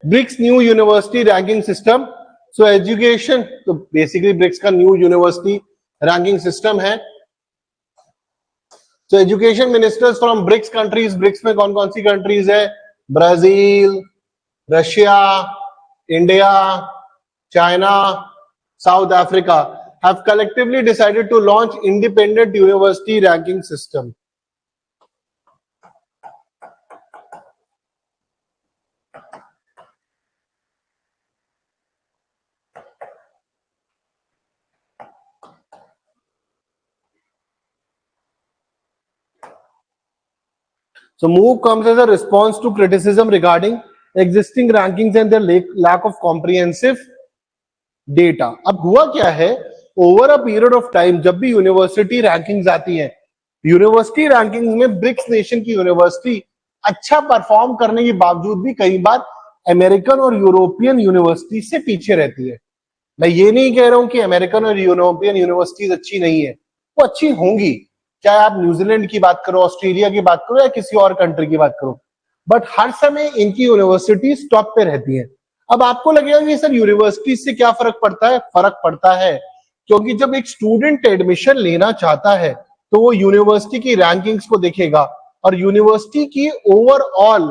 BRICS new university ranking system. So education, तो basically BRICS का new university ranking system है। So education ministers from BRICS countries, BRICS में कौन कौन सी कंट्रीज है? Brazil, Russia, India, China, South Africa have collectively decided to launch independent university ranking system. So move comes as a response to criticism regarding existing rankings and their lack of comprehensive data. अब हुआ क्या है, over a period of time जब भी university rankings आती हैं, university rankings में BRICS nation की यूनिवर्सिटी अच्छा परफॉर्म करने के बावजूद भी कई बार अमेरिकन और यूरोपियन यूनिवर्सिटी से पीछे रहती है। मैं ये नहीं कह रहा हूं कि अमेरिकन और यूरोपियन यूनिवर्सिटीज अच्छी नहीं है, वो अच्छी होंगी, चाहे आप न्यूजीलैंड की बात करो, ऑस्ट्रेलिया की बात करो या किसी और कंट्री की बात करो, बट हर समय इनकी यूनिवर्सिटीज टॉप पे रहती है। अब आपको लगेगा कि सर यूनिवर्सिटी से क्या फर्क पड़ता है? फर्क पड़ता है, क्योंकि जब एक स्टूडेंट एडमिशन लेना चाहता है तो वो यूनिवर्सिटी की रैंकिंग्स को देखेगा और यूनिवर्सिटी की ओवरऑल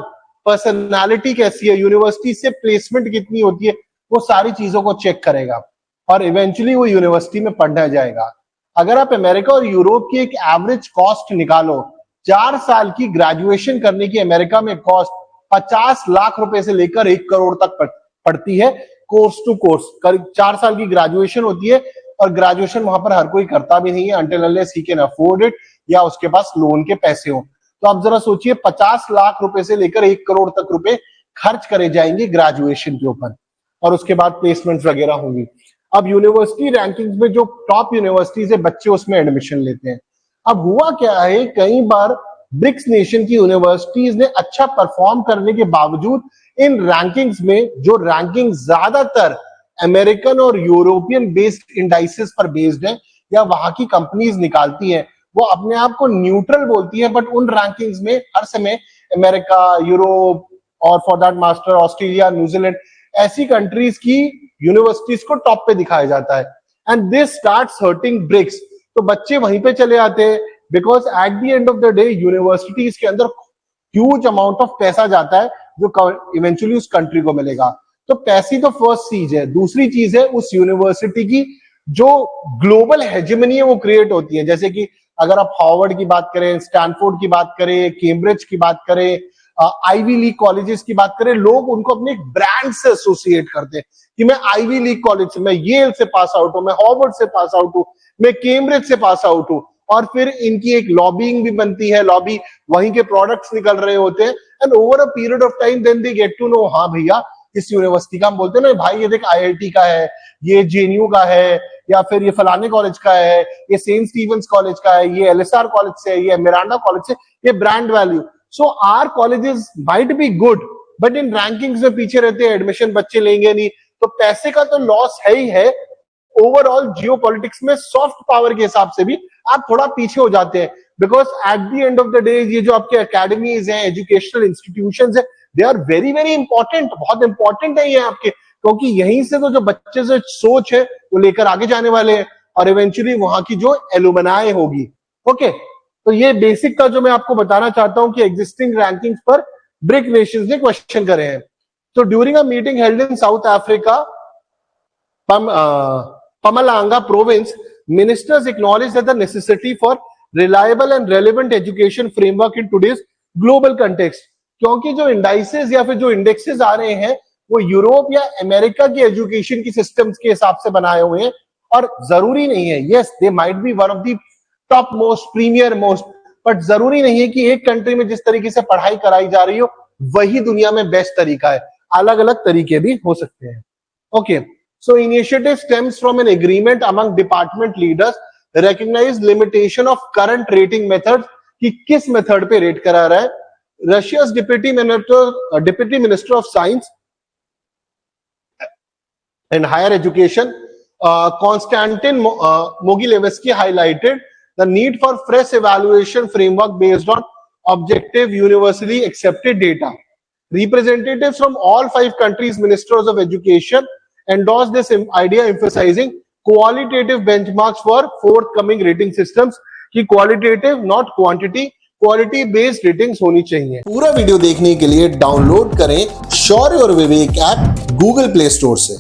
पर्सनालिटी कैसी है, यूनिवर्सिटी से प्लेसमेंट कितनी होती है, वो सारी चीजों को चेक करेगा और इवेंचुअली वो यूनिवर्सिटी में पढ़ने जाएगा। अगर आप अमेरिका और यूरोप की एक एवरेज कॉस्ट निकालो, 4 साल की ग्रेजुएशन करने की अमेरिका में कॉस्ट 50 लाख रुपए से लेकर 1 करोड़ तक पड़ती है, कोर्स टू कोर्स। करीब 4 साल की ग्रेजुएशन होती है और ग्रेजुएशन वहां पर हर कोई करता भी नहीं है until unless he can afford it या उसके पास लोन के पैसे हो। तो आप जरा सोचिए 50 लाख रुपए से लेकर 1 करोड़ तक रुपए खर्च करे जाएंगे ग्रेजुएशन के ऊपर और उसके बाद प्लेसमेंट वगैरह होंगी। अब यूनिवर्सिटी रैंकिंग्स में जो टॉप यूनिवर्सिटीज है, बच्चे उसमें एडमिशन लेते हैं। अब हुआ क्या है, कई बार ब्रिक्स नेशन की यूनिवर्सिटीज ने अच्छा परफॉर्म करने के बावजूद इन रैंकिंग्स में, जो रैंकिंग ज्यादातर अमेरिकन और यूरोपियन बेस्ड इंडाइसेस पर बेस्ड है या वहां की कंपनीज निकालती हैं, वो अपने आप को न्यूट्रल बोलती है, बट उन रैंकिंग्स में हर समय अमेरिका, यूरोप और for that matter Australia, New Zealand, ऐसी कंट्रीज की यूनिवर्सिटीज को टॉप पे दिखाया जाता है। And this starts hurting BRICS. तो बच्चे वहीं पे चले आते हैं because at the end of the day universities के अंदर ह्यूज अमाउंट ऑफ पैसा जाता है जो इवेंचुअली उस कंट्री को मिलेगा। तो पैसे तो फर्स्ट चीज है। दूसरी चीज है उस यूनिवर्सिटी की जो ग्लोबल हेजेमनी है वो क्रिएट होती है। जैसे कि अगर आप हार्वर्ड की बात करें, स्टैनफोर्ड की बात करें, कैम्ब्रिज की बात करें, आईवी लीग कॉलेजेस की बात करें, लोग उनको अपने ब्रांड से एसोसिएट करते हैं कि मैं आईवी लीग कॉलेज से, मैं येल से पास आउट हूं, मैं हार्वर्ड से पास आउट हूं, मैं कैम्ब्रिज से पास आउट हूं। और फिर इनकी एक लॉबिंग भी बनती है, लॉबी वहीं के प्रोडक्ट्स निकल रहे होते हैं and over a period of time then they get to know, हाँ भैया इस यूनिवर्सिटी का, हम बोलते हैं ना भाई ये देख आईआईटी का है, ये जेएनयू का है, या फिर ये फलाने कॉलेज का है, ये सेंट स्टीवेंस कॉलेज का है, ये एलएसआर कॉलेज से है, ये मिरांडा कॉलेज से, ये brand value. So our colleges might be good but in rankings में पीछे रहते हैं, एडमिशन बच्चे लेंगे नहीं, तो पैसे का तो लॉस है ही है। ओवरऑल जियोपॉलिटिक्स में सॉफ्ट पावर के हिसाब से भी आप थोड़ा पीछे हो जाते हैं because at the end of the day ये जो आपके अकेडमीज हैं, एजुकेशनल इंस्टीट्यूशंस है, they are very very important, बहुत इंपॉर्टेंट है ये आपके, क्योंकि यहीं से तो जो बच्चे से सोच है वो लेकर आगे जाने वाले हैं और इवेंचुअली वहां की जो एलुमनाई होगी। ओके, तो ये बेसिक था जो मैं आपको बताना चाहता हूं कि एग्जिस्टिंग रैंकिंग्स पर ब्रिक नेशंस ने क्वेश्चन करे हैं। तो during a meeting held in south Africa Pamalanga province, ministers acknowledged that the necessity for reliable and relevant education framework in today's global context, क्योंकि जो इंडाइसेस या फिर जो इंडेक्सेस आ रहे हैं वो यूरोप या अमेरिका की एजुकेशन की सिस्टम्स के हिसाब से बनाए हुए हैं और जरूरी नहीं है, yes they might be one of the top most, premier most, but जरूरी नहीं है कि एक कंट्री में जिस तरीके से पढ़ाई कराई जा रही हो वही दुनिया में बेस्ट तरीका है, अलग अलग तरीके भी हो सकते हैं। Okay, so initiative stems from an agreement among department leaders recognize limitation of current rating methods कि किस मेथड पे रेट करा रहा है। रशिया's deputy minister of science and higher education Konstantin Mogilevsky highlighted the need for fresh evaluation framework based on objective universally accepted data. Representatives from all 5 countries' ministers of education endorsed this idea, emphasizing qualitative benchmarks for forthcoming rating systems कि qualitative not quantity, quality based ratings होनी चाहिए। पूरा video देखने के लिए download करें शौर्य और विवेक app Google play store से।